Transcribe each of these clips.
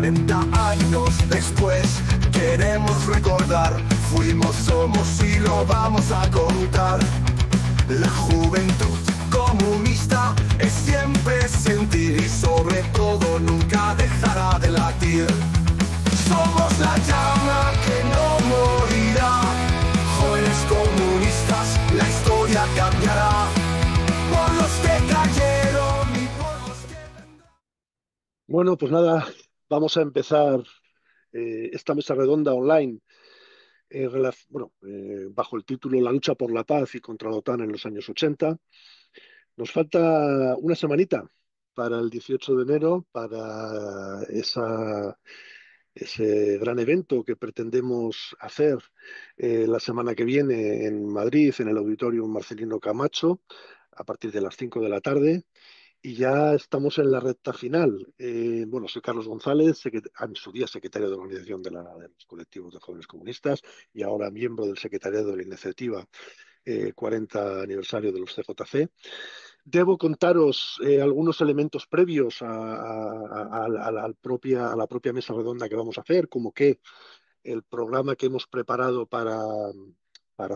40 años después queremos recordar, fuimos, somos y lo vamos a contar. La juventud comunista es siempre sentir y sobre todo nunca dejará de latir. Somos la llama que no morirá, jóvenes comunistas, la historia cambiará, por los que cayeron y por los que vendrán. Bueno, pues nada, vamos a empezar esta mesa redonda online bajo el título La lucha por la paz y contra la OTAN en los años 80. Nos falta una semanita para el 18 de enero, para ese gran evento que pretendemos hacer la semana que viene en Madrid, en el Auditorio Marcelino Camacho, a partir de las 5 de la tarde. Y ya estamos en la recta final. Bueno, soy Carlos González, en su día secretario de organización de los colectivos de jóvenes comunistas y ahora miembro del secretariado de la iniciativa 40 aniversario de los CJC. Debo contaros algunos elementos previos a la propia mesa redonda que vamos a hacer, como que el programa que hemos preparado para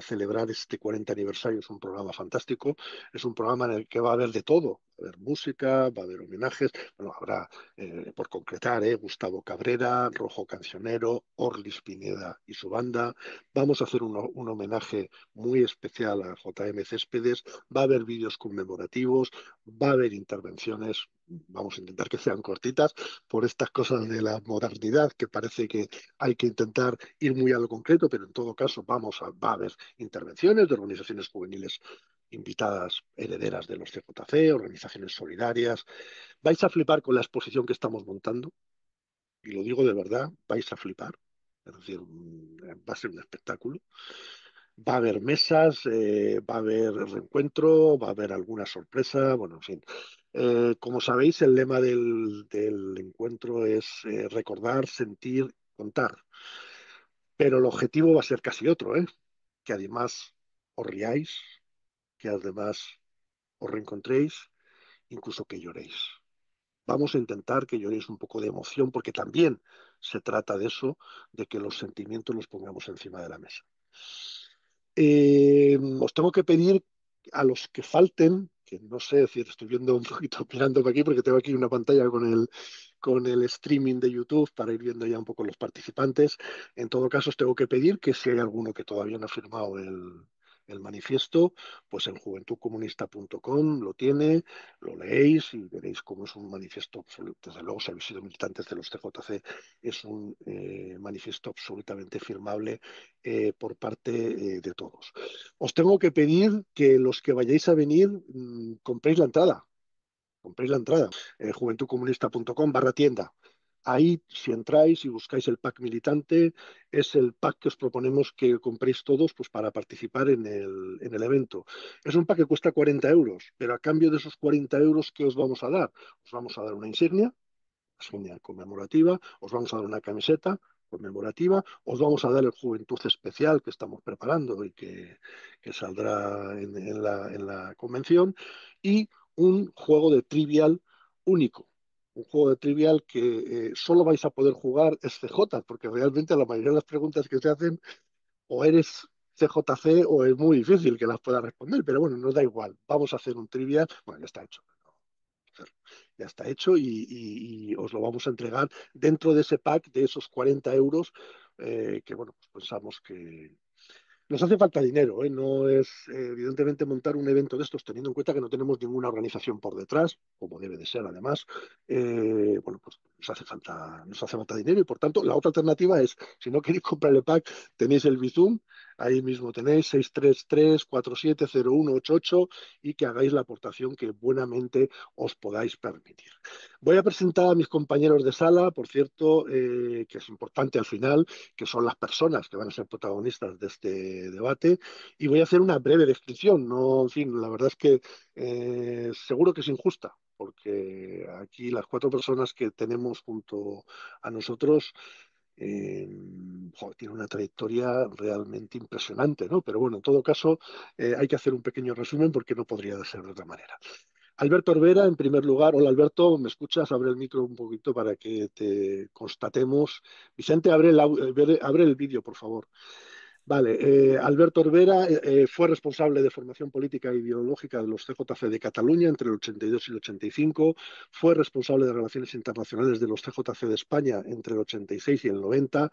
celebrar este 40 aniversario es un programa fantástico. Es un programa en el que va a haber de todo. Va a haber música, va a haber homenajes. Bueno, habrá, por concretar, Gustavo Cabrera, Rojo Cancionero, Orlis Pineda y su banda. Vamos a hacer un homenaje muy especial a JM Céspedes. Va a haber vídeos conmemorativos, va a haber intervenciones. Vamos a intentar que sean cortitas por estas cosas de la modernidad, que parece que hay que intentar ir muy a lo concreto, pero en todo caso va a haber intervenciones de organizaciones juveniles invitadas, herederas de los CJC, organizaciones solidarias. Vais a flipar con la exposición que estamos montando, y lo digo de verdad, vais a flipar. Es decir, va a ser un espectáculo. Va a haber mesas, va a haber reencuentro, va a haber alguna sorpresa, bueno, en fin. Como sabéis, el lema del encuentro es recordar, sentir, contar. Pero el objetivo va a ser casi otro, ¿eh? Que además os riáis, que además os reencontréis, incluso que lloréis. Vamos a intentar que lloréis un poco de emoción, porque también se trata de eso, de que los sentimientos los pongamos encima de la mesa. Os tengo que pedir a los que falten, que no sé, es decir, estoy viendo un poquito, mirando aquí porque tengo aquí una pantalla con el streaming de YouTube para ir viendo ya un poco los participantes. En todo caso, os tengo que pedir que si hay alguno que todavía no ha firmado el manifiesto, pues en juventudcomunista.com lo tiene, lo leéis y veréis cómo es un manifiesto absoluto. Desde luego, si habéis sido militantes de los TJC, es un manifiesto absolutamente firmable por parte de todos. Os tengo que pedir que los que vayáis a venir compréis la entrada. Compréis la entrada. juventudcomunista.com/tienda. Ahí, si entráis y buscáis el pack militante, es el pack que os proponemos que compréis todos pues, para participar en el evento. Es un pack que cuesta 40 euros, pero a cambio de esos 40 euros, ¿qué os vamos a dar? Os vamos a dar una insignia conmemorativa, os vamos a dar una camiseta conmemorativa, os vamos a dar el Juventud Especial que estamos preparando y que saldrá en la convención, y un juego de trivial único. Un juego de trivial que solo vais a poder jugar es CJ, porque realmente la mayoría de las preguntas que se hacen o eres CJC o es muy difícil que las puedas responder, pero bueno, nos da igual. Vamos a hacer un trivial. Bueno, ya está hecho. Ya está hecho y os lo vamos a entregar dentro de ese pack de esos 40 euros que, bueno, pues pensamos que nos hace falta dinero, ¿eh? No es, evidentemente, montar un evento de estos, teniendo en cuenta que no tenemos ninguna organización por detrás, como debe de ser además, bueno, pues nos hace falta dinero y, por tanto, la otra alternativa es, si no queréis comprar el pack, tenéis el Bizum, ahí mismo tenéis 633-470188 y que hagáis la aportación que buenamente os podáis permitir. Voy a presentar a mis compañeros de sala, por cierto, que es importante al final, que son las personas que van a ser protagonistas de este debate, y voy a hacer una breve descripción. No, en fin, la verdad es que seguro que es injusta, porque aquí las cuatro personas que tenemos junto a nosotros tienen una trayectoria realmente impresionante, ¿no? Pero bueno, en todo caso, hay que hacer un pequeño resumen porque no podría ser de otra manera. Alberto Orbera, en primer lugar. Hola Alberto, ¿me escuchas? Abre el micro un poquito para que te constatemos. Vicente, abre el vídeo, por favor. Vale, Alberto Orbera fue responsable de formación política e ideológica de los CJC de Cataluña entre el 82 y el 85, fue responsable de relaciones internacionales de los CJC de España entre el 86 y el 90.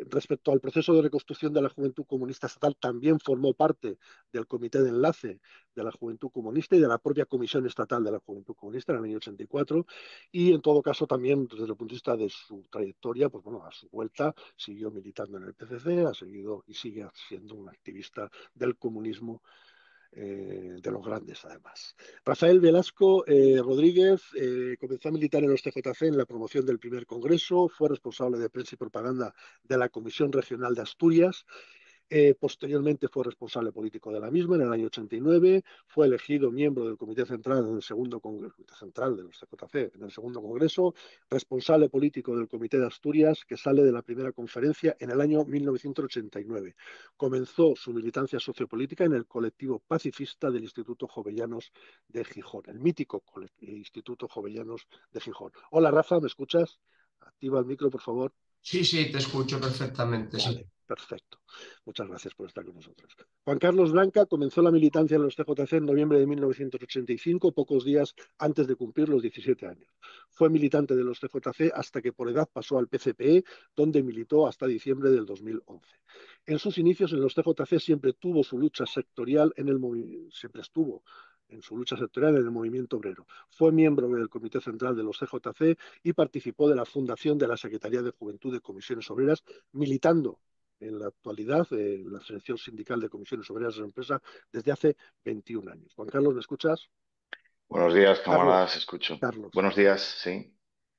Respecto al proceso de reconstrucción de la Juventud Comunista Estatal, también formó parte del Comité de Enlace de la Juventud Comunista y de la propia Comisión Estatal de la Juventud Comunista en el año 84. Y en todo caso, también desde el punto de vista de su trayectoria, pues bueno, a su vuelta siguió militando en el PCC, ha seguido y sigue siendo un activista del comunismo de los grandes, además. Rafael Velasco Rodríguez comenzó a militar en los CJC en la promoción del primer congreso, fue responsable de prensa y propaganda de la Comisión Regional de Asturias. Posteriormente fue responsable político de la misma en el año 89, fue elegido miembro del Comité Central en el segundo Congreso, Comité Central de los CJC en el segundo Congreso, responsable político del Comité de Asturias, que sale de la primera conferencia en el año 1989. Comenzó su militancia sociopolítica en el colectivo pacifista del Instituto Jovellanos de Gijón, el mítico Instituto Jovellanos de Gijón. Hola Rafa, ¿me escuchas? Activa el micro, por favor. Sí, sí, te escucho perfectamente, sí. Vale, perfecto. Muchas gracias por estar con nosotros. Juan Carlos Blanca comenzó la militancia en los CJC en noviembre de 1985, pocos días antes de cumplir los 17 años. Fue militante de los CJC hasta que por edad pasó al PCPE, donde militó hasta diciembre del 2011. En sus inicios en los CJC siempre tuvo su lucha sectorial en el siempre estuvo en su lucha sectorial en el movimiento obrero. Fue miembro del Comité Central de los CJC y participó de la fundación de la Secretaría de Juventud de Comisiones Obreras, militando en la actualidad en la selección sindical de comisiones obreras de la empresa desde hace 21 años. Juan Carlos, ¿me escuchas? Buenos días, Carlos, camaradas, escucho. Carlos, Buenos días, sí.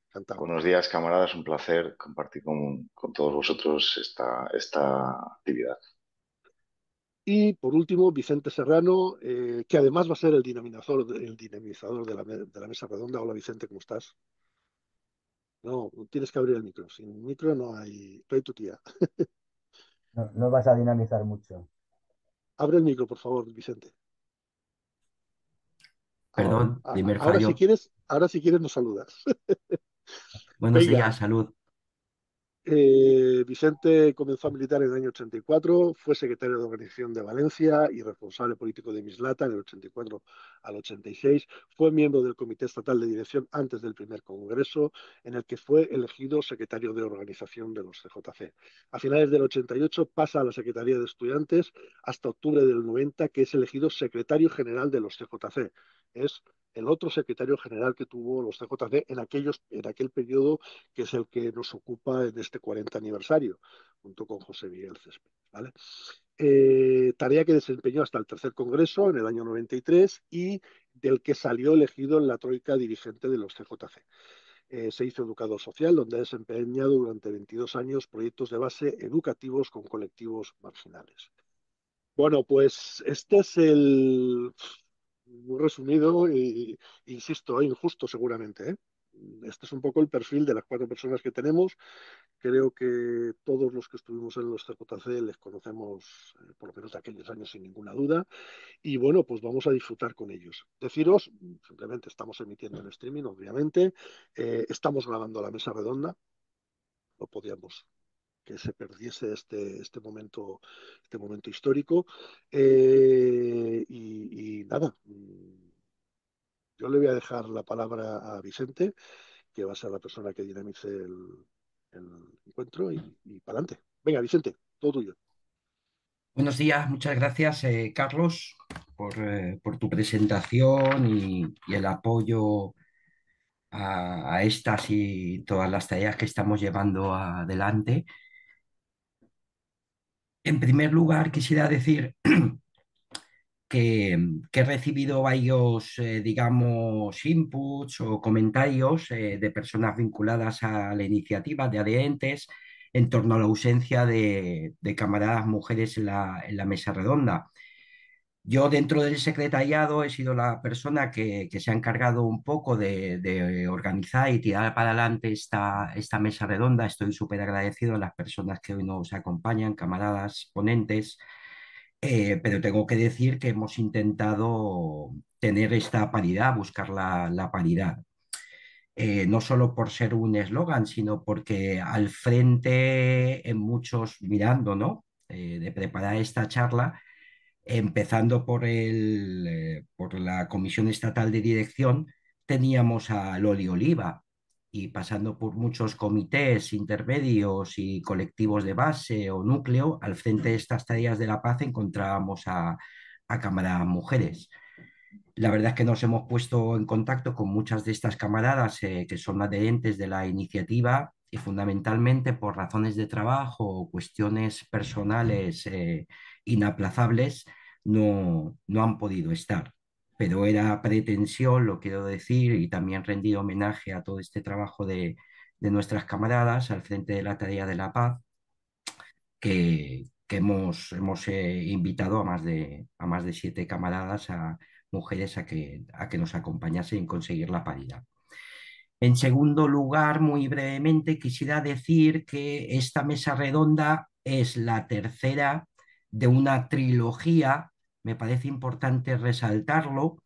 encantado. Buenos días, camaradas, un placer compartir con todos vosotros esta actividad. Y por último, Vicente Serrano, que además va a ser el dinamizador de la mesa redonda. Hola Vicente, ¿cómo estás? No, tienes que abrir el micro. Sin micro no hay tu tía. No, no vas a dinamizar mucho. Abre el micro, por favor, Vicente. Perdón, primer fallo. Ahora si quieres nos saludas. Buenos Venga, días, salud. Vicente comenzó a militar en el año 84, fue secretario de organización de Valencia y responsable político de Mislata en el 84 al 86. Fue miembro del Comité Estatal de Dirección antes del primer congreso, en el que fue elegido secretario de organización de los CJC. A finales del 88 pasa a la Secretaría de Estudiantes hasta octubre del 90, que es elegido secretario general de los CJC. Es el otro secretario general que tuvo los CJC en aquel periodo, que es el que nos ocupa en este 40 aniversario, junto con José Miguel Césped. ¿Vale? Tarea que desempeñó hasta el tercer congreso en el año 93 y del que salió elegido en la troika dirigente de los CJC. Se hizo educador social, donde ha desempeñado durante 22 años proyectos de base educativos con colectivos marginales. Bueno, pues este es el muy resumido y, insisto, injusto seguramente, ¿eh? Este es un poco el perfil de las cuatro personas que tenemos. Creo que todos los que estuvimos en los CJC les conocemos, por lo menos de aquellos años, sin ninguna duda. Y bueno, pues vamos a disfrutar con ellos. Deciros, simplemente estamos emitiendo en streaming, obviamente. Estamos grabando la mesa redonda. No podíamos que se perdiese este momento histórico. Y nada, yo le voy a dejar la palabra a Vicente, que va a ser la persona que dinamice el encuentro y para adelante. Venga, Vicente, todo tuyo. Buenos días, muchas gracias, Carlos, por tu presentación y el apoyo a estas y todas las tareas que estamos llevando adelante. En primer lugar, quisiera decir que he recibido varios, digamos, inputs o comentarios de personas vinculadas a la iniciativa de adherentes en torno a la ausencia de camaradas mujeres en la mesa redonda. Yo dentro del secretariado he sido la persona que se ha encargado un poco de organizar y tirar para adelante esta mesa redonda. Estoy súper agradecido a las personas que hoy nos acompañan, camaradas, ponentes, pero tengo que decir que hemos intentado tener esta paridad, buscar la paridad. No solo por ser un eslogan, sino porque al frente, en muchos mirando, ¿no? De preparar esta charla, empezando por la Comisión Estatal de Dirección, teníamos a Loli Oliva y pasando por muchos comités intermedios y colectivos de base o núcleo, al frente de estas tareas de la paz encontrábamos a cámaras mujeres. La verdad es que nos hemos puesto en contacto con muchas de estas camaradas que son adherentes de la iniciativa y fundamentalmente por razones de trabajo o cuestiones personales inaplazables no han podido estar. Pero era pretensión, lo quiero decir, y también rendir homenaje a todo este trabajo de nuestras camaradas al frente de la tarea de la paz, que hemos invitado a más de 7 camaradas, a mujeres, a que nos acompañasen en conseguir la paridad. En segundo lugar, muy brevemente, quisiera decir que esta mesa redonda es la tercera de una trilogía. Me parece importante resaltarlo,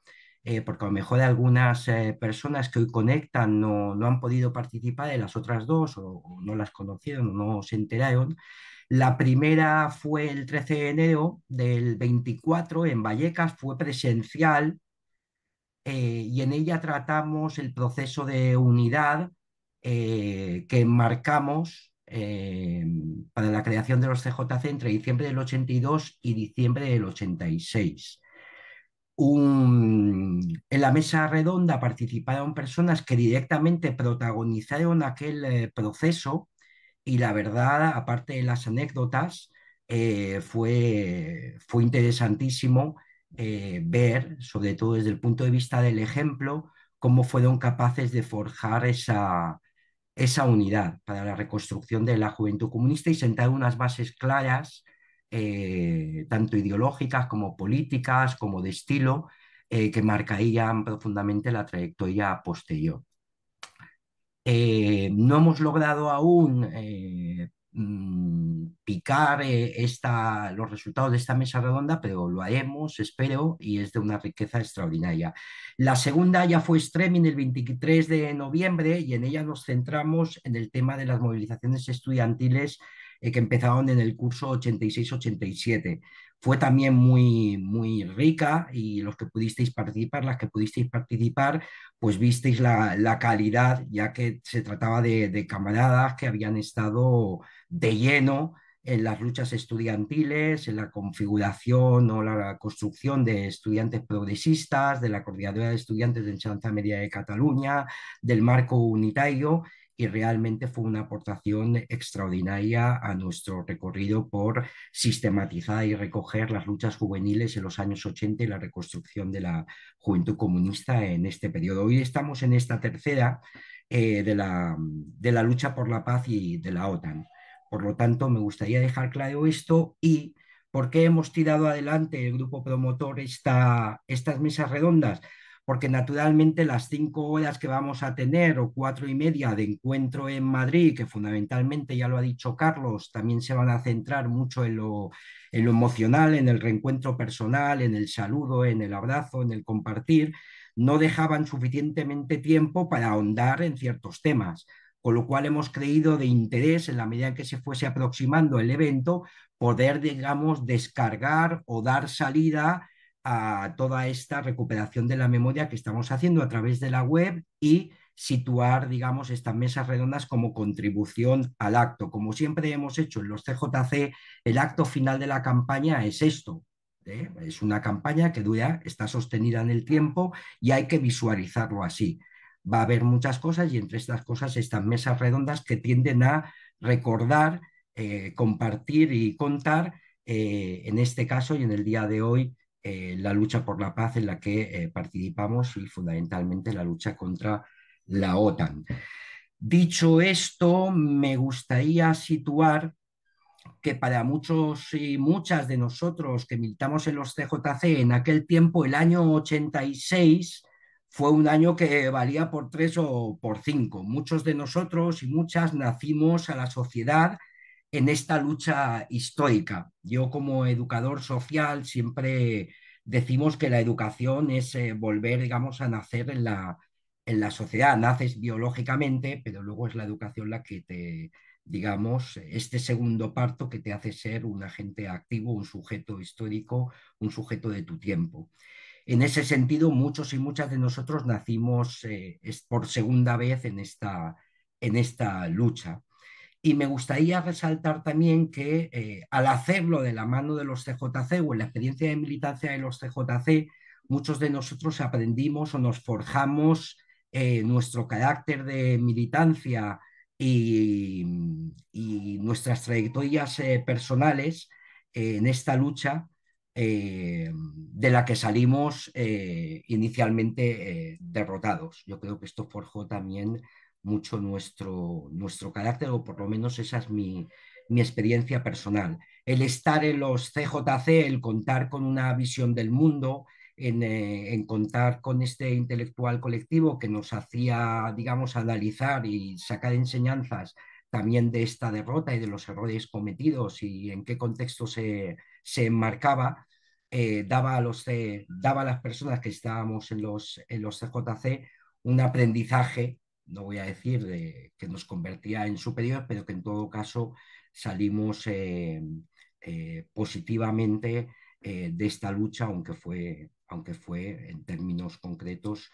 porque a lo mejor algunas personas que hoy conectan no han podido participar de las otras dos o no las conocieron o no se enteraron. La primera fue el 13 de enero del 24 en Vallecas, fue presencial, y en ella tratamos el proceso de unidad que marcamos para la creación de los CJC entre diciembre del 82 y diciembre del 86. En la mesa redonda participaron personas que directamente protagonizaron aquel proceso y la verdad, aparte de las anécdotas, fue interesantísimo ver, sobre todo desde el punto de vista del ejemplo, cómo fueron capaces de forjar esa unidad para la reconstrucción de la juventud comunista y sentar unas bases claras, tanto ideológicas como políticas, como de estilo, que marcarían profundamente la trayectoria posterior. No hemos logrado aún picar los resultados de esta mesa redonda, pero lo haremos, espero, y es de una riqueza extraordinaria. La segunda ya fue streaming el 23 de noviembre y en ella nos centramos en el tema de las movilizaciones estudiantiles que empezaron en el curso 86-87. Fue también muy rica y los que pudisteis participar, las que pudisteis participar, pues visteis la calidad, ya que se trataba de camaradas que habían estado de lleno en las luchas estudiantiles, en la configuración o la construcción de estudiantes progresistas, de la Coordinadora de Estudiantes de Enseñanza Media de Cataluña, del marco unitario, y realmente fue una aportación extraordinaria a nuestro recorrido por sistematizar y recoger las luchas juveniles en los años 80 y la reconstrucción de la juventud comunista en este periodo. Hoy estamos en esta tercera de la lucha por la paz y de la OTAN. Por lo tanto, me gustaría dejar claro esto y por qué hemos tirado adelante el grupo promotor estas mesas redondas. Porque naturalmente las 5 horas que vamos a tener o 4 y media de encuentro en Madrid, que fundamentalmente, ya lo ha dicho Carlos, también se van a centrar mucho en lo emocional, en el reencuentro personal, en el saludo, en el abrazo, en el compartir, no dejaban suficientemente tiempo para ahondar en ciertos temas, con lo cual hemos creído de interés, en la medida en que se fuese aproximando el evento, poder, digamos, descargar o dar salida a toda esta recuperación de la memoria que estamos haciendo a través de la web y situar, digamos, estas mesas redondas como contribución al acto. Como siempre hemos hecho en los CJC, el acto final de la campaña es esto. Es una campaña que dura, está sostenida en el tiempo y hay que visualizarlo así. Va a haber muchas cosas y entre estas cosas estas mesas redondas que tienden a recordar, compartir y contar, en este caso y en el día de hoy, la lucha por la paz en la que participamos y fundamentalmente la lucha contra la OTAN. Dicho esto, me gustaría situar que para muchos y muchas de nosotros que militamos en los CJC en aquel tiempo, el año 86 fue un año que valía por 3 o por 5. Muchos de nosotros y muchas nacimos a la sociedad en esta lucha histórica. Yo como educador social siempre decimos que la educación es volver, digamos, a nacer en la sociedad. Naces biológicamente, pero luego es la educación la que te, digamos, este segundo parto que te hace ser un agente activo, un sujeto histórico, un sujeto de tu tiempo. En ese sentido, muchos y muchas de nosotros nacimos por segunda vez en esta lucha. Y me gustaría resaltar también que al hacerlo de la mano de los CJC o en la experiencia de militancia de los CJC, muchos de nosotros aprendimos o nos forjamos nuestro carácter de militancia y, nuestras trayectorias personales en esta lucha de la que salimos inicialmente derrotados. Yo creo que esto forjó también mucho nuestro carácter, o por lo menos esa es mi experiencia personal. El estar en los CJC, el contar con una visión del mundo, en contar con este intelectual colectivo que nos hacía, digamos, analizar y sacar enseñanzas también de esta derrota y de los errores cometidos y en qué contexto se enmarcaba, daba a las personas que estábamos en los CJC un aprendizaje, no voy a decir que nos convertía en superiores, pero que en todo caso salimos positivamente de esta lucha, aunque fue en términos concretos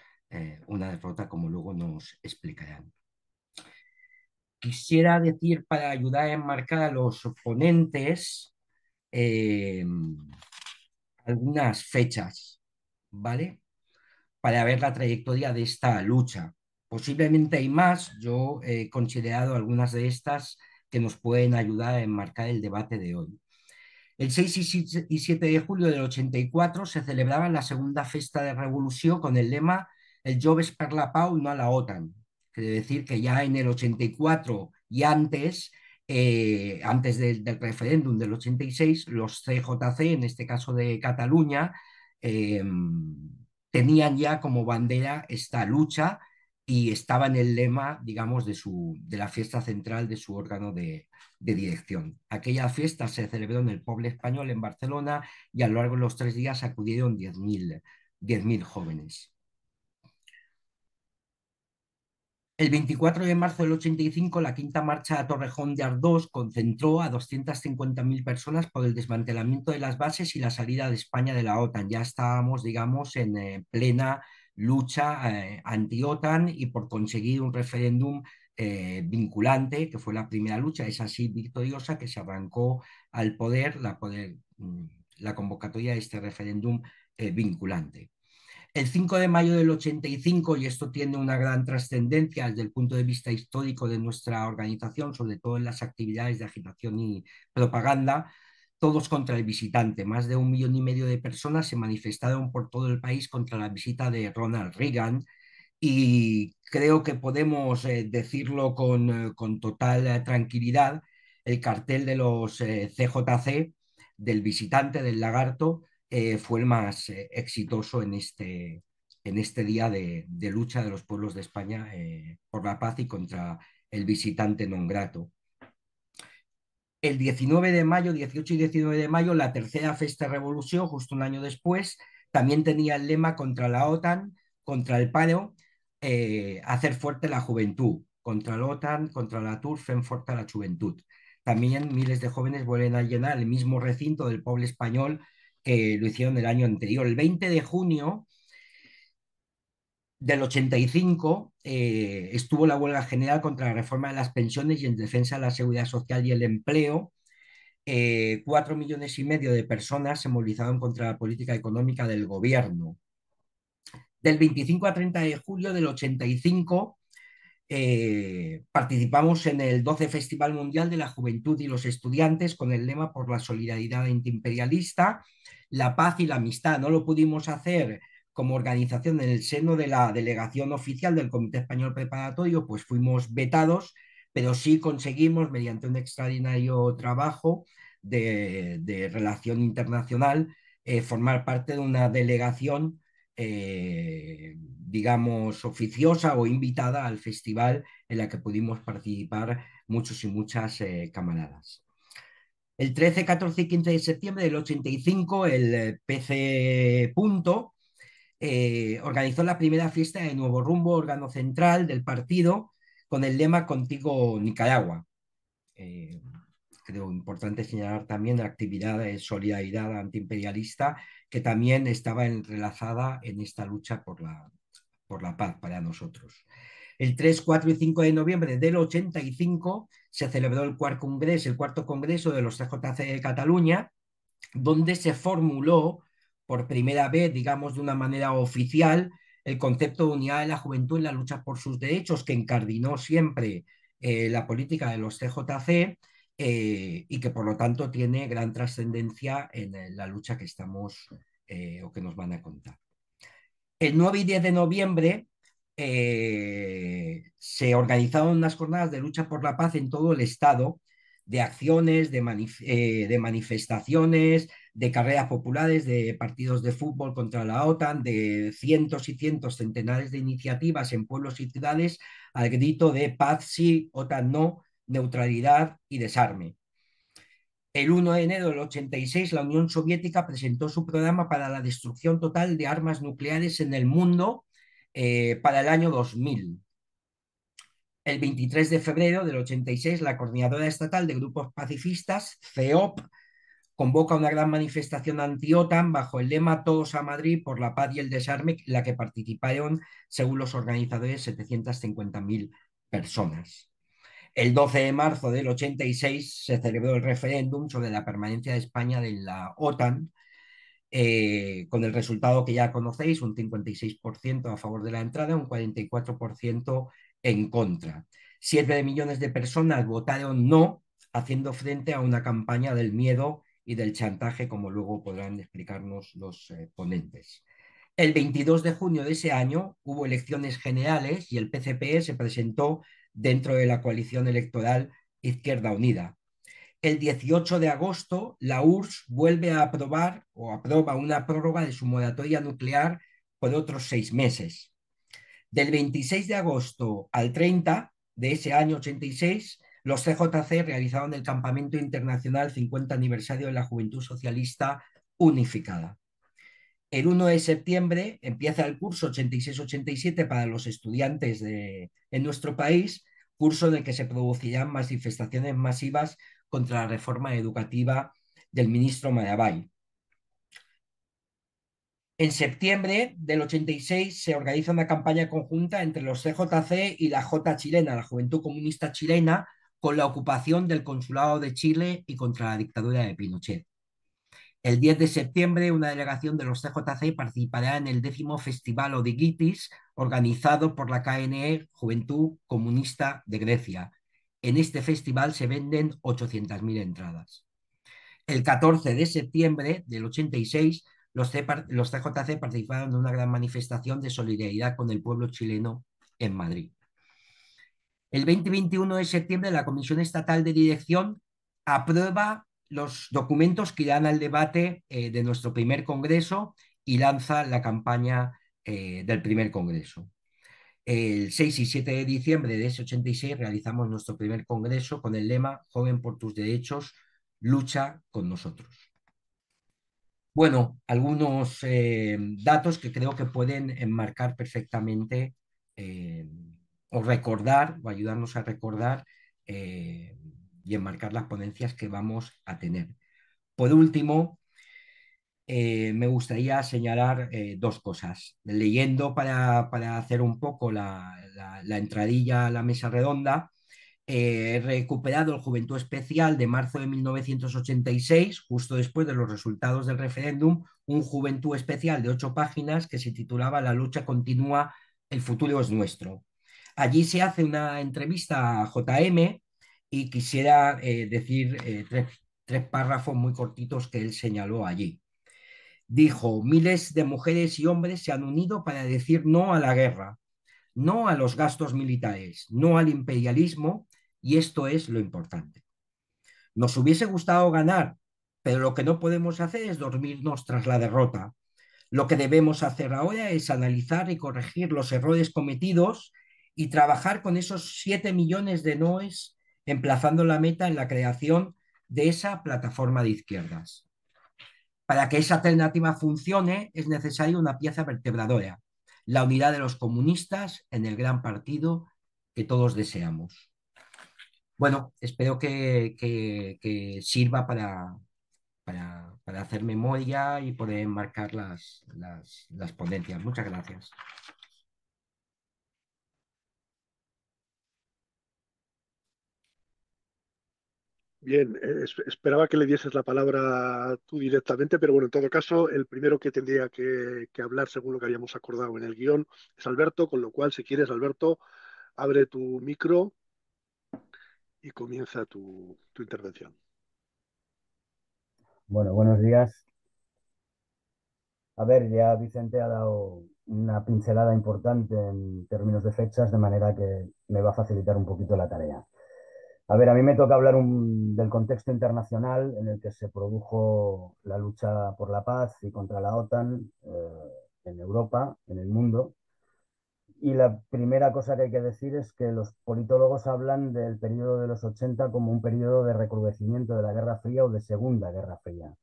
una derrota, como luego nos explicarán. Quisiera decir, para ayudar a enmarcar a los ponentes, algunas fechas, ¿vale? Para ver la trayectoria de esta lucha. Posiblemente hay más, yo he considerado algunas de estas que nos pueden ayudar a enmarcar el debate de hoy. El 6 y 7 de julio del 84 se celebraba la segunda festa de revolución con el lema "El Joves per la Pau, no a la OTAN". Quiere decir que ya en el 84 y antes, antes del referéndum del 86, los CJC, en este caso de Cataluña, tenían ya como bandera esta lucha y estaba en el lema, digamos, de la fiesta central de su órgano de dirección. Aquella fiesta se celebró en el Poble Español en Barcelona y a lo largo de los 3 días acudieron 10.000 jóvenes. El 24 de marzo del 85, la quinta marcha a Torrejón de Ardoz concentró a 250.000 personas por el desmantelamiento de las bases y la salida de España de la OTAN. Ya estábamos, digamos, en plena lucha anti-OTAN y por conseguir un referéndum vinculante, que fue la primera lucha, es así victoriosa, que se arrancó al poder la convocatoria de este referéndum vinculante. El 5 de mayo del 85, y esto tiene una gran trascendencia desde el punto de vista histórico de nuestra organización, sobre todo en las actividades de agitación y propaganda, todos contra el visitante. Más de 1,5 millones de personas se manifestaron por todo el país contra la visita de Ronald Reagan, y creo que podemos decirlo con total tranquilidad, el cartel de los CJC, del visitante, del lagarto, fue el más exitoso en este día de lucha de los pueblos de España por la paz y contra el visitante non grato. El 19 de mayo, 18 y 19 de mayo, la tercera Festa Revolución, justo un año después, también tenía el lema contra la OTAN, contra el paro, hacer fuerte la juventud, contra la OTAN, contra la TUR, fem forta la juventud. También miles de jóvenes vuelven a llenar el mismo recinto del pueblo español que lo hicieron el año anterior. El 20 de junio del 85 estuvo la huelga general contra la reforma de las pensiones y en defensa de la seguridad social y el empleo. 4,5 millones de personas se movilizaron contra la política económica del gobierno. Del 25 a 30 de julio del 85 participamos en el 12 Festival Mundial de la Juventud y los Estudiantes con el lema "Por la solidaridad antiimperialista, la paz y la amistad". No lo pudimos hacer como organización en el seno de la delegación oficial del Comité Español Preparatorio, pues fuimos vetados, pero sí conseguimos, mediante un extraordinario trabajo de relación internacional, formar parte de una delegación digamos, oficiosa o invitada al festival en la que pudimos participar muchos y muchas camaradas. El 13, 14 y 15 de septiembre del 85, el PC Punto organizó la primera fiesta de Nuevo Rumbo, órgano central del partido, con el lema Contigo Nicaragua. Creo importante señalar también la actividad de solidaridad antiimperialista que también estaba enlazada en esta lucha por la paz para nosotros. El 3, 4 y 5 de noviembre del 85 se celebró el cuarto congreso de los CJC de Cataluña, donde se formuló por primera vez, digamos de una manera oficial, el concepto de unidad de la juventud en la lucha por sus derechos, que encardinó siempre la política de los CJC y que por lo tanto tiene gran trascendencia en la lucha que estamos o que nos van a contar. El 9 y 10 de noviembre se organizaron unas jornadas de lucha por la paz en todo el Estado, de acciones, de manifestaciones, de carreras populares, de partidos de fútbol contra la OTAN, de cientos y cientos, centenares de iniciativas en pueblos y ciudades al grito de paz sí, OTAN no, neutralidad y desarme. El 1 de enero del 86, la Unión Soviética presentó su programa para la destrucción total de armas nucleares en el mundo para el año 2000. El 23 de febrero del 86, la Coordinadora Estatal de Grupos Pacifistas, CEOP, convoca una gran manifestación anti-OTAN bajo el lema Todos a Madrid por la paz y el desarme, en la que participaron, según los organizadores, 750.000 personas. El 12 de marzo del 86 se celebró el referéndum sobre la permanencia de España en la OTAN, con el resultado que ya conocéis, un 56% a favor de la entrada, un 44% en contra. 7 millones de personas votaron no, haciendo frente a una campaña del miedo y del chantaje, como luego podrán explicarnos los ponentes. El 22 de junio de ese año hubo elecciones generales y el PCPE se presentó dentro de la coalición electoral Izquierda Unida. El 18 de agosto, la URSS vuelve a aprobar o aprueba una prórroga de su moratoria nuclear por otros 6 meses. Del 26 de agosto al 30 de ese año 86, los CJC realizaron el Campamento Internacional 50 Aniversario de la Juventud Socialista Unificada. El 1 de septiembre empieza el curso 86-87 para los estudiantes en nuestro país, curso en el que se producirán manifestaciones masivas contra la reforma educativa del ministro Maragall. En septiembre del 86 se organiza una campaña conjunta entre los CJC y la J chilena, la Juventud Comunista Chilena, con la ocupación del Consulado de Chile y contra la dictadura de Pinochet. El 10 de septiembre, una delegación de los CJC participará en el 10º Festival Odigitis, organizado por la KNE Juventud Comunista de Grecia. En este festival se venden 800.000 entradas. El 14 de septiembre del 86, los CJC participaron en una gran manifestación de solidaridad con el pueblo chileno en Madrid. El 20 y 21 de septiembre, la Comisión Estatal de Dirección aprueba los documentos que irán al debate de nuestro primer congreso y lanza la campaña del primer congreso. El 6 y 7 de diciembre de ese 86 realizamos nuestro primer congreso con el lema Joven por tus derechos, lucha con nosotros. Bueno, algunos datos que creo que pueden enmarcar perfectamente o recordar o ayudarnos a recordar y enmarcar las ponencias que vamos a tener. Por último, me gustaría señalar 2 cosas. Leyendo para hacer un poco la entradilla a la mesa redonda, he recuperado el Juventud Especial de marzo de 1986, justo después de los resultados del referéndum, un Juventud Especial de 8 páginas que se titulaba La lucha continúa, el futuro es nuestro. Allí se hace una entrevista a JM y quisiera decir 3 párrafos muy cortitos que él señaló allí. Dijo: miles de mujeres y hombres se han unido para decir no a la guerra, no a los gastos militares, no al imperialismo, y esto es lo importante. Nos hubiese gustado ganar, pero lo que no podemos hacer es dormirnos tras la derrota. Lo que debemos hacer ahora es analizar y corregir los errores cometidos y trabajar con esos 7 millones de noes, emplazando la meta en la creación de esa plataforma de izquierdas. Para que esa alternativa funcione es necesaria una pieza vertebradora, la unidad de los comunistas en el gran partido que todos deseamos. Bueno, espero que sirva para hacer memoria y poder enmarcar las ponencias. Muchas gracias. Bien, esperaba que le dieses la palabra tú directamente, pero bueno, en todo caso, el primero que tendría que hablar, según lo que habíamos acordado en el guión, es Alberto, con lo cual, si quieres, Alberto, abre tu micro y comienza tu intervención. Bueno, buenos días. A ver, ya Vicente ha dado una pincelada importante en términos de fechas, de manera que me va a facilitar un poquito la tarea. A ver, a mí me toca hablar del contexto internacional en el que se produjo la lucha por la paz y contra la OTAN en Europa, en el mundo. Y la primera cosa que hay que decir es que los politólogos hablan del periodo de los 80 como un periodo de recrudecimiento de la Guerra Fría o de Segunda Guerra Fría.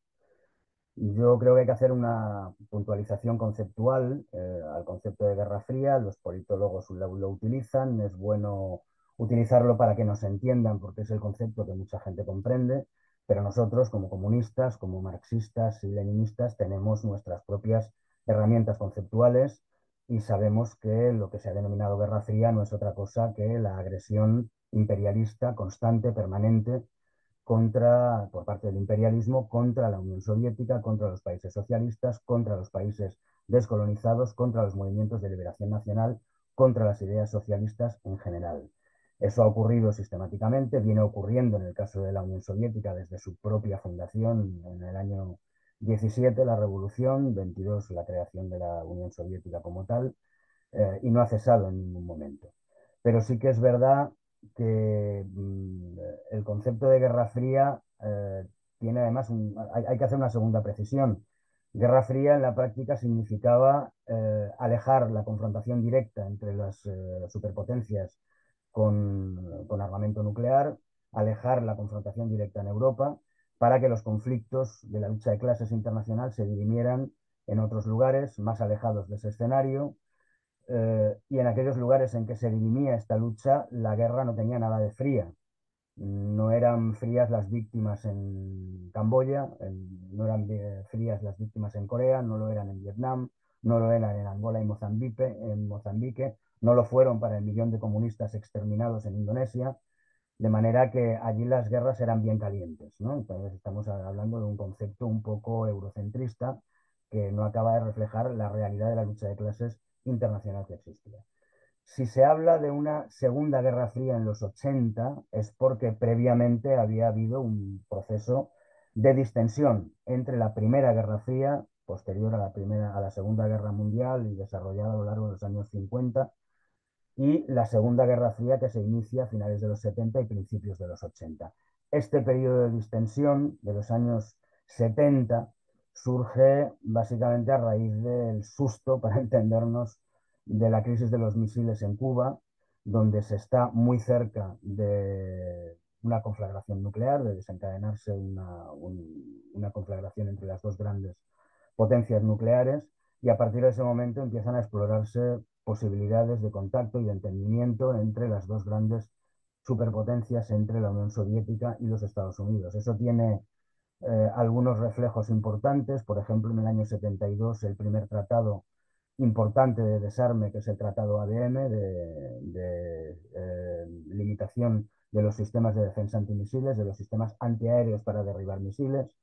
Yo creo que hay que hacer una puntualización conceptual al concepto de Guerra Fría. Los politólogos lo utilizan, es bueno utilizarlo para que nos entiendan, porque es el concepto que mucha gente comprende, pero nosotros, como comunistas, como marxistas y leninistas, tenemos nuestras propias herramientas conceptuales y sabemos que lo que se ha denominado Guerra Fría no es otra cosa que la agresión imperialista constante, permanente, por parte del imperialismo, contra la Unión Soviética, contra los países socialistas, contra los países descolonizados, contra los movimientos de liberación nacional, contra las ideas socialistas en general. Eso ha ocurrido sistemáticamente, viene ocurriendo en el caso de la Unión Soviética desde su propia fundación en el año 17, la revolución, 22, la creación de la Unión Soviética como tal, y no ha cesado en ningún momento. Pero sí que es verdad que el concepto de Guerra Fría tiene además, hay que hacer una segunda precisión. Guerra Fría en la práctica significaba alejar la confrontación directa entre las superpotencias con armamento nuclear, alejar la confrontación directa en Europa, para que los conflictos de la lucha de clases internacional se dirimieran en otros lugares más alejados de ese escenario, y en aquellos lugares en que se dirimía esta lucha, la guerra no tenía nada de fría. No eran frías las víctimas en Camboya, no eran frías las víctimas en Corea, no lo eran en Vietnam, no lo eran en Angola y Mozambique, no lo fueron para el millón de comunistas exterminados en Indonesia, de manera que allí las guerras eran bien calientes, ¿no? Entonces estamos hablando de un concepto un poco eurocentrista que no acaba de reflejar la realidad de la lucha de clases internacional que existía. Si se habla de una Segunda Guerra Fría en los 80 es porque previamente había habido un proceso de distensión entre la Primera Guerra Fría, posterior a la Segunda Guerra Mundial y desarrollada a lo largo de los años 50, y la Segunda Guerra Fría que se inicia a finales de los 70 y principios de los 80. Este periodo de distensión de los años 70 surge básicamente a raíz del susto, para entendernos, de la crisis de los misiles en Cuba, donde se está muy cerca de una conflagración nuclear, de desencadenarse una conflagración entre las dos grandes potencias nucleares, y a partir de ese momento empiezan a explorarse posibilidades de contacto y de entendimiento entre las dos grandes superpotencias, entre la Unión Soviética y los Estados Unidos. Eso tiene algunos reflejos importantes. Por ejemplo, en el año 72, el primer tratado importante de desarme, que es el Tratado ABM, de limitación de los sistemas de defensa antimisiles, de los sistemas antiaéreos para derribar misiles,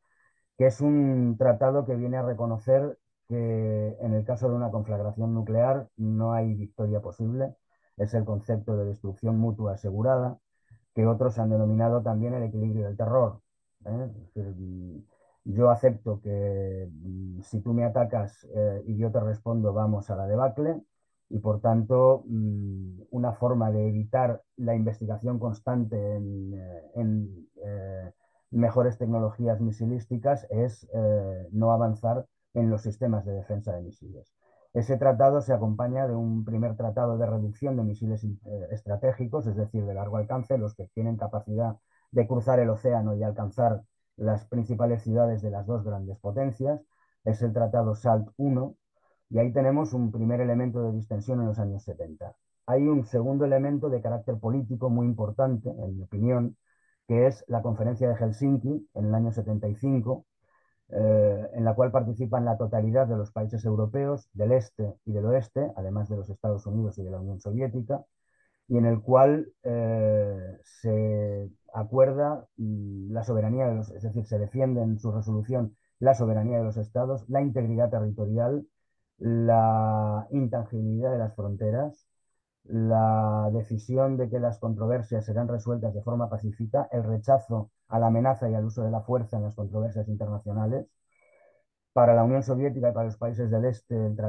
que es un tratado que viene a reconocer que en el caso de una conflagración nuclear no hay victoria posible. Es el concepto de destrucción mutua asegurada, que otros han denominado también el equilibrio del terror. Es decir, yo acepto que si tú me atacas y yo te respondo, vamos a la debacle, y por tanto una forma de evitar la investigación constante en mejores tecnologías misilísticas es no avanzar en los sistemas de defensa de misiles. Ese tratado se acompaña de un primer tratado de reducción de misiles estratégicos, es decir, de largo alcance, los que tienen capacidad de cruzar el océano y alcanzar las principales ciudades de las dos grandes potencias. Es el tratado SALT I, y ahí tenemos un primer elemento de distensión en los años 70. Hay un segundo elemento de carácter político muy importante, en mi opinión, que es la conferencia de Helsinki en el año 75, en la cual participan la totalidad de los países europeos del este y del oeste, además de los Estados Unidos y de la Unión Soviética, y en el cual se acuerda la soberanía de los, es decir, se defiende en su resolución la soberanía de los estados, la integridad territorial, la intangibilidad de las fronteras, la decisión de que las controversias serán resueltas de forma pacífica, el rechazo a la amenaza y al uso de la fuerza en las controversias internacionales. Para la Unión Soviética y para los países del este, el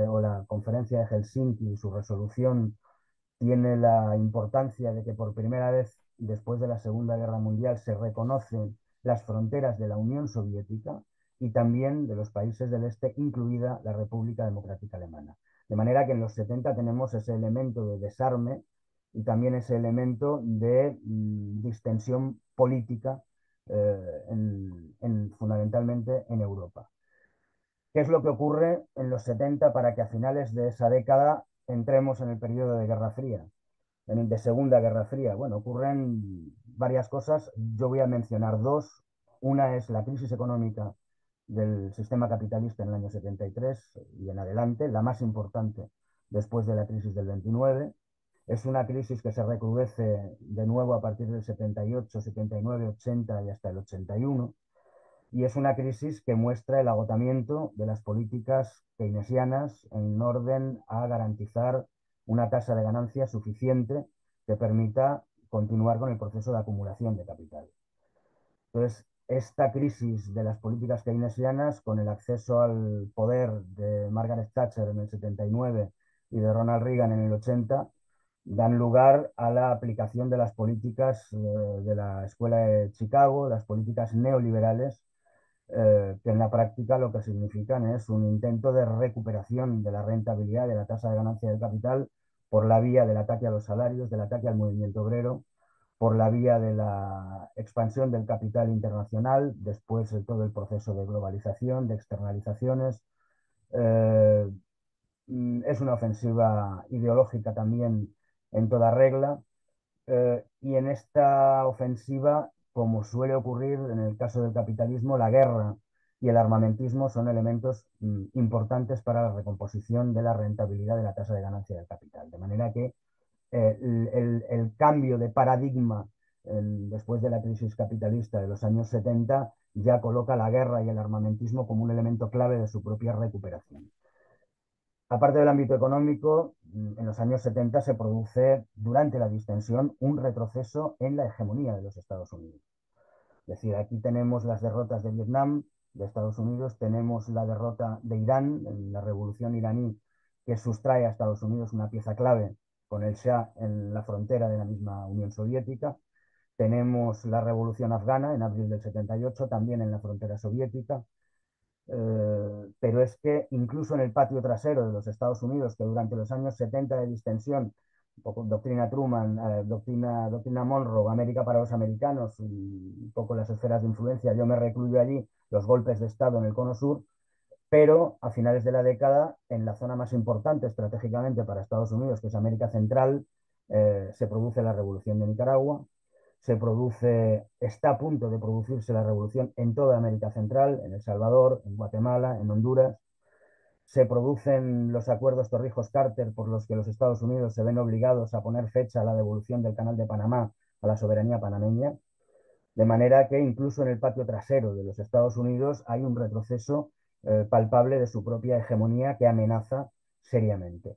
o la Conferencia de Helsinki y su resolución tiene la importancia de que por primera vez después de la Segunda Guerra Mundial se reconocen las fronteras de la Unión Soviética y también de los países del este, incluida la República Democrática Alemana. De manera que en los 70 tenemos ese elemento de desarme y también ese elemento de distensión política fundamentalmente en Europa. ¿Qué es lo que ocurre en los 70 para que a finales de esa década entremos en el periodo de Guerra Fría, de Segunda Guerra Fría? Bueno, ocurren varias cosas. Yo voy a mencionar dos. Una es la crisis económica del sistema capitalista en el año 73 y en adelante, la más importante después de la crisis del 29. Es una crisis que se recrudece de nuevo a partir del 78, 79, 80 y hasta el 81. Y es una crisis que muestra el agotamiento de las políticas keynesianas en orden a garantizar una tasa de ganancia suficiente que permita continuar con el proceso de acumulación de capital. Entonces, esta crisis de las políticas keynesianas, con el acceso al poder de Margaret Thatcher en el 79 y de Ronald Reagan en el 80, dan lugar a la aplicación de las políticas de la Escuela de Chicago, las políticas neoliberales, que en la práctica lo que significan es un intento de recuperación de la rentabilidad de la tasa de ganancia del capital por la vía del ataque a los salarios, del ataque al movimiento obrero, por la vía de la expansión del capital internacional, después de todo el proceso de globalización, de externalizaciones. Es una ofensiva ideológica también en toda regla. Y en esta ofensiva, como suele ocurrir en el caso del capitalismo, la guerra y el armamentismo son elementos importantes para la recomposición de la rentabilidad de la tasa de ganancia del capital. De manera que el cambio de paradigma después de la crisis capitalista de los años 70 ya coloca la guerra y el armamentismo como un elemento clave de su propia recuperación. Aparte del ámbito económico, en los años 70 se produce, durante la distensión, un retroceso en la hegemonía de los Estados Unidos. Es decir, aquí tenemos las derrotas de Vietnam, de Estados Unidos, tenemos la derrota de Irán, en la revolución iraní, que sustrae a Estados Unidos una pieza clave con el Shah en la frontera de la misma Unión Soviética. Tenemos la revolución afgana en abril del 78, también en la frontera soviética. Pero es que incluso en el patio trasero de los Estados Unidos, que durante los años 70 de distensión, un poco doctrina Truman, doctrina Monroe, América para los americanos, un poco las esferas de influencia, yo me recluyo allí, los golpes de Estado en el Cono Sur, pero a finales de la década, en la zona más importante estratégicamente para Estados Unidos, que es América Central, se produce la revolución de Nicaragua, está a punto de producirse la revolución en toda América Central, en El Salvador, en Guatemala, en Honduras. Se producen los acuerdos Torrijos-Carter por los que los Estados Unidos se ven obligados a poner fecha a la devolución del Canal de Panamá a la soberanía panameña, de manera que incluso en el patio trasero de los Estados Unidos hay un retroceso palpable de su propia hegemonía que amenaza seriamente.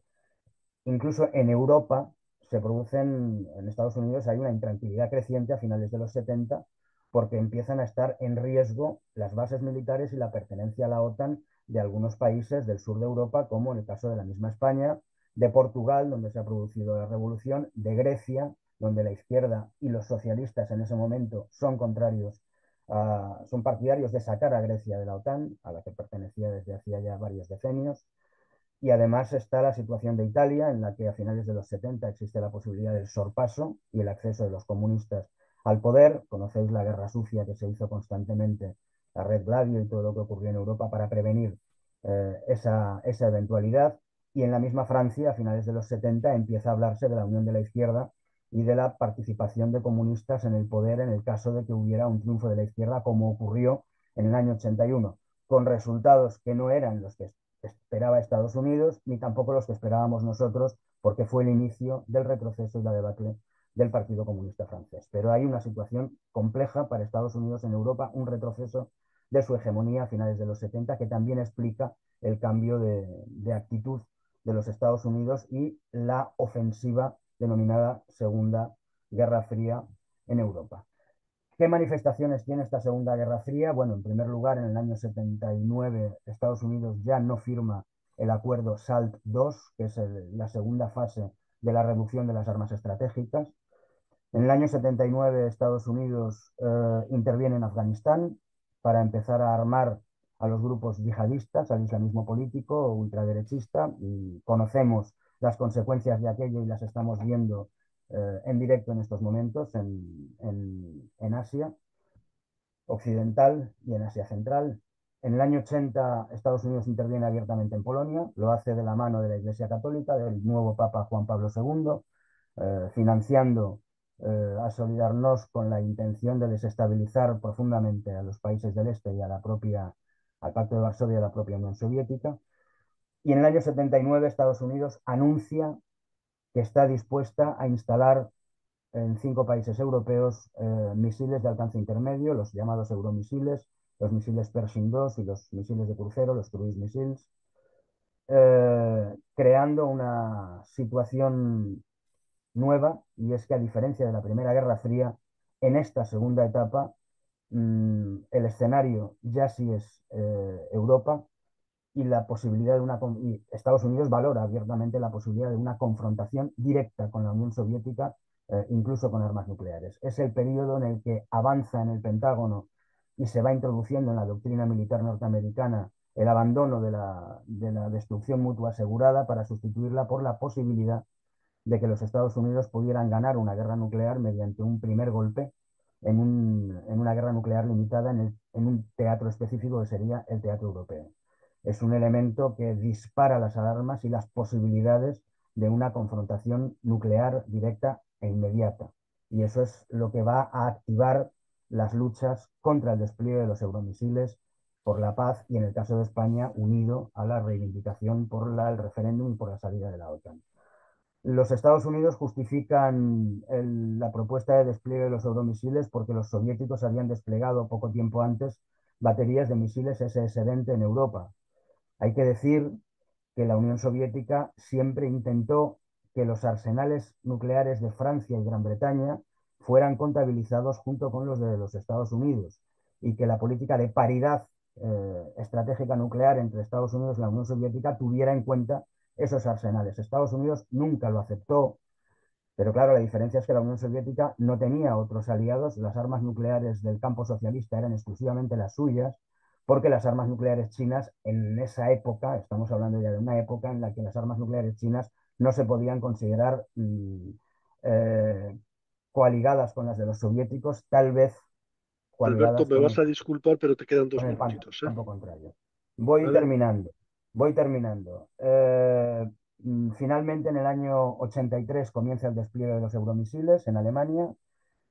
Incluso en Europa se producen, en Estados Unidos hay una intranquilidad creciente a finales de los 70 porque empiezan a estar en riesgo las bases militares y la pertenencia a la OTAN de algunos países del sur de Europa, como en el caso de la misma España, de Portugal, donde se ha producido la revolución, de Grecia, donde la izquierda y los socialistas en ese momento son contrarios son partidarios de sacar a Grecia de la OTAN, a la que pertenecía desde hacía ya varios decenios. Y además está la situación de Italia, en la que a finales de los 70 existe la posibilidad del sorpaso y el acceso de los comunistas al poder. Conocéis la guerra sucia que se hizo constantemente, la Red Gladio y todo lo que ocurrió en Europa para prevenir esa eventualidad. Y en la misma Francia, a finales de los 70, empieza a hablarse de la unión de la izquierda y de la participación de comunistas en el poder en el caso de que hubiera un triunfo de la izquierda, como ocurrió en el año 81, con resultados que no eran los que esperaba Estados Unidos, ni tampoco los que esperábamos nosotros, porque fue el inicio del retroceso y la debacle del Partido Comunista Francés. Pero hay una situación compleja para Estados Unidos en Europa, un retroceso de su hegemonía a finales de los 70, que también explica el cambio de actitud de los Estados Unidos y la ofensiva denominada Segunda Guerra Fría en Europa. ¿Qué manifestaciones tiene esta Segunda Guerra Fría? Bueno, en primer lugar, en el año 79 Estados Unidos ya no firma el acuerdo SALT II, que es la segunda fase de la reducción de las armas estratégicas. En el año 79 Estados Unidos interviene en Afganistán para empezar a armar a los grupos yihadistas, al islamismo político ultraderechista, y conocemos las consecuencias de aquello y las estamos viendo en directo en estos momentos en Asia Occidental y en Asia Central. En el año 80 Estados Unidos interviene abiertamente en Polonia, lo hace de la mano de la Iglesia Católica, del nuevo Papa Juan Pablo II, financiando a Solidarnosc con la intención de desestabilizar profundamente a los países del este y a al Pacto de Varsovia y a la propia Unión Soviética. Y en el año 79 Estados Unidos anuncia que está dispuesta a instalar en 5 países europeos misiles de alcance intermedio, los llamados euromisiles, los misiles Pershing II y los misiles de crucero, los cruise missiles, creando una situación nueva, y es que a diferencia de la Primera Guerra Fría, en esta segunda etapa el escenario ya sí es Europa, y la posibilidad y Estados Unidos valora abiertamente la posibilidad de una confrontación directa con la Unión Soviética, incluso con armas nucleares. Es el periodo en el que avanza en el Pentágono y se va introduciendo en la doctrina militar norteamericana el abandono de la destrucción mutua asegurada para sustituirla por la posibilidad de que los Estados Unidos pudieran ganar una guerra nuclear mediante un primer golpe en una guerra nuclear limitada en un teatro específico que sería el teatro europeo. Es un elemento que dispara las alarmas y las posibilidades de una confrontación nuclear directa e inmediata. Y eso es lo que va a activar las luchas contra el despliegue de los euromisiles, por la paz y, en el caso de España, unido a la reivindicación por el referéndum y por la salida de la OTAN. Los Estados Unidos justifican la propuesta de despliegue de los euromisiles porque los soviéticos habían desplegado poco tiempo antes baterías de misiles SS-20 en Europa. Hay que decir que la Unión Soviética siempre intentó que los arsenales nucleares de Francia y Gran Bretaña fueran contabilizados junto con los de los Estados Unidos, y que la política de paridad estratégica nuclear entre Estados Unidos y la Unión Soviética tuviera en cuenta esos arsenales. Estados Unidos nunca lo aceptó, pero claro, la diferencia es que la Unión Soviética no tenía otros aliados, las armas nucleares del campo socialista eran exclusivamente las suyas, porque las armas nucleares chinas en esa época, estamos hablando ya de una época en la que las armas nucleares chinas no se podían considerar coaligadas con las de los soviéticos, tal vez Alberto, coaligadas me vas a disculpar, pero te quedan 2 con el minutitos, ¿eh? campo contrario. Voy ¿Vale? terminando. Finalmente, en el año 83 comienza el despliegue de los euromisiles en Alemania,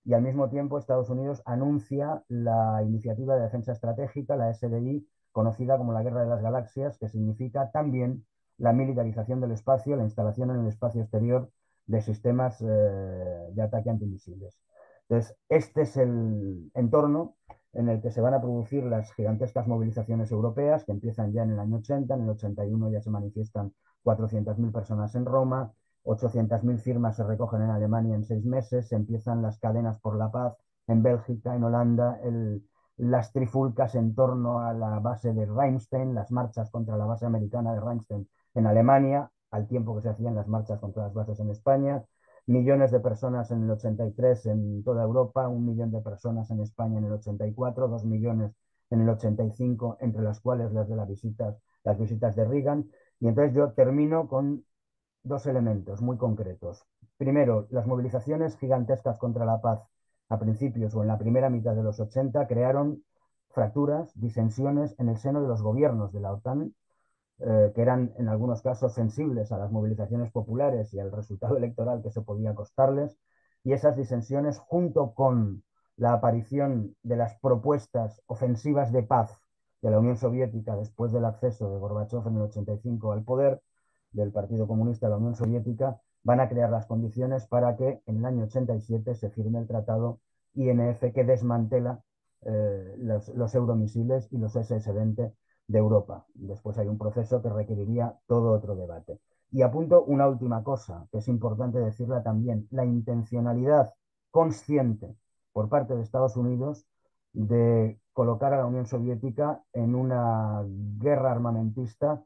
y al mismo tiempo Estados Unidos anuncia la Iniciativa de Defensa Estratégica, la SDI, conocida como la Guerra de las Galaxias, que significa también la militarización del espacio, la instalación en el espacio exterior de sistemas de ataque antimisiles. Entonces, este es el entorno en el que se van a producir las gigantescas movilizaciones europeas, que empiezan ya en el año 80, en el 81 ya se manifiestan 400.000 personas en Roma, 800.000 firmas se recogen en Alemania en 6 meses, empiezan las cadenas por la paz en Bélgica, en Holanda, las trifulcas en torno a la base de Ramstein, las marchas contra la base americana de Ramstein en Alemania, al tiempo que se hacían las marchas contra las bases en España. millones de personas en el 83 en toda Europa, 1 millón de personas en España en el 84, 2 millones en el 85, entre las cuales las visitas de Reagan. Y entonces yo termino con dos elementos muy concretos. Primero, las movilizaciones gigantescas contra la paz a principios o en la primera mitad de los 80 crearon fracturas, disensiones en el seno de los gobiernos de la OTAN, que eran en algunos casos sensibles a las movilizaciones populares y al resultado electoral que se podía costarles, y esas disensiones, junto con la aparición de las propuestas ofensivas de paz de la Unión Soviética después del acceso de Gorbachov en el 85 al poder, del Partido Comunista de la Unión Soviética, van a crear las condiciones para que en el año 87 se firme el tratado INF que desmantela los euromisiles y los SS-20 de Europa. Después hay un proceso que requeriría todo otro debate. Y apunto una última cosa, que es importante decirla también, la intencionalidad consciente por parte de Estados Unidos de colocar a la Unión Soviética en una guerra armamentista,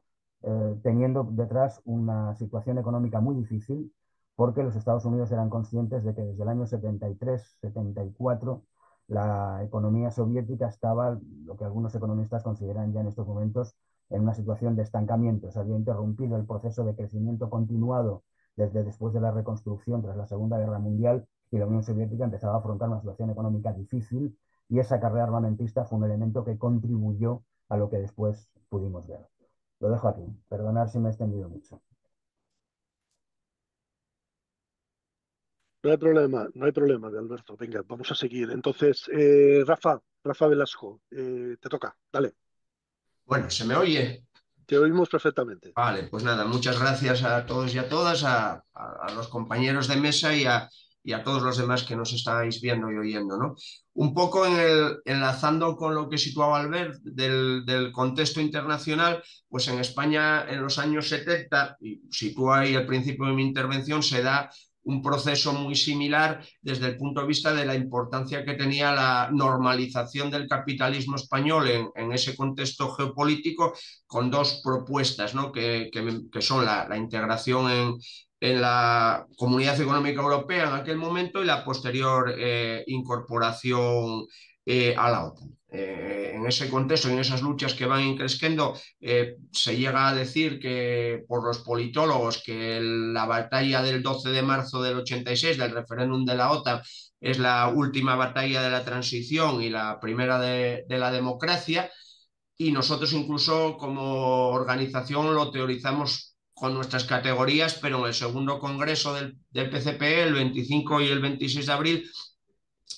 teniendo detrás una situación económica muy difícil, porque los Estados Unidos eran conscientes de que desde el año 73, 74, la economía soviética estaba, lo que algunos economistas consideran ya en estos momentos, en una situación de estancamiento. Se había interrumpido el proceso de crecimiento continuado desde después de la reconstrucción tras la Segunda Guerra Mundial, y la Unión Soviética empezaba a afrontar una situación económica difícil, y esa carrera armamentista fue un elemento que contribuyó a lo que después pudimos ver. Lo dejo aquí. Perdonad si me he extendido mucho. No hay problema, no hay problema, Alberto. Venga, vamos a seguir. Entonces, Rafa Velasco, te toca. Dale, Bueno, ¿se me oye? te oímos perfectamente. Vale, pues nada, muchas gracias a todos y a todas, a los compañeros de mesa y a todos los demás que nos estáis viendo y oyendo, ¿no? Un poco enlazando con lo que situaba Albert del contexto internacional, pues en España en los años 70, y sitúo ahí el principio de mi intervención, se da un proceso muy similar desde el punto de vista de la importancia que tenía la normalización del capitalismo español en ese contexto geopolítico, con dos propuestas, ¿no? que son la integración en la Comunidad Económica Europea en aquel momento y la posterior incorporación a la OTAN. En ese contexto y en esas luchas que van increciendo, se llega a decir que por los politólogos que la batalla del 12 de marzo del 86, del referéndum de la OTAN, es la última batalla de la transición y la primera de la democracia, y nosotros incluso como organización lo teorizamos con nuestras categorías, pero en el segundo congreso del PCPE, el 25 y el 26 de abril,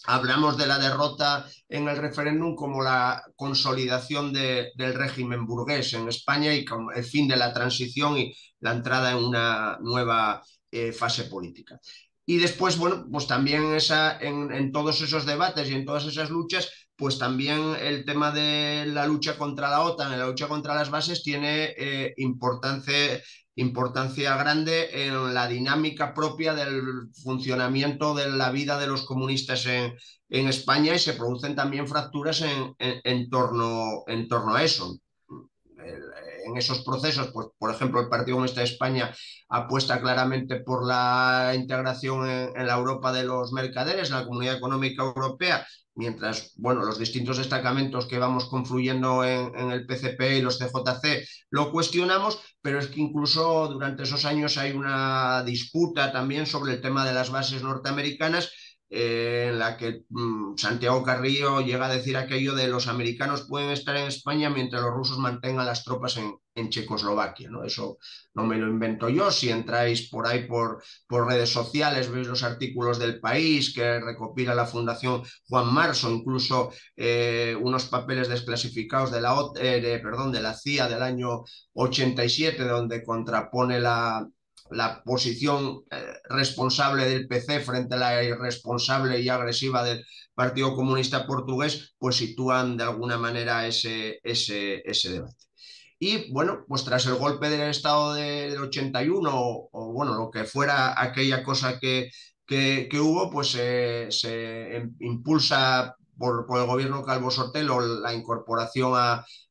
hablamos de la derrota en el referéndum como la consolidación del régimen burgués en España y como el fin de la transición y la entrada en una nueva fase política. Y después, bueno, pues también en todos esos debates y en todas esas luchas, pues también el tema de la lucha contra la OTAN, la lucha contra las bases, tiene importancia grande en la dinámica propia del funcionamiento de la vida de los comunistas en España, y se producen también fracturas en torno a eso. En esos procesos, pues, por ejemplo, el Partido Comunista de España apuesta claramente por la integración en la Europa de los mercaderes, en la Comunidad Económica Europea, mientras, bueno, los distintos destacamentos que vamos confluyendo en el PCP y los CJC lo cuestionamos, pero es que incluso durante esos años hay una disputa también sobre el tema de las bases norteamericanas, en la que Santiago Carrillo llega a decir aquello de los americanos pueden estar en España mientras los rusos mantengan las tropas en Checoslovaquia, ¿no? Eso no me lo invento yo. Si entráis por ahí por redes sociales, veis los artículos del País que recopila la Fundación Juan Marso, incluso unos papeles desclasificados de la CIA del año 87, donde contrapone la posición responsable del PC frente a la irresponsable y agresiva del Partido Comunista Portugués, pues sitúan de alguna manera ese debate. Y bueno, pues tras el golpe del Estado del 81, o bueno, lo que fuera aquella cosa que hubo, pues se impulsa por el gobierno Calvo Sotelo la incorporación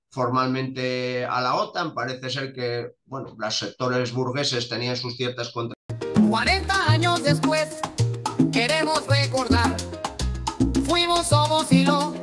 formalmente a la OTAN. Parece ser que, bueno, los sectores burgueses tenían sus ciertas 40 años después, queremos recordar. Fuimos, somos y lo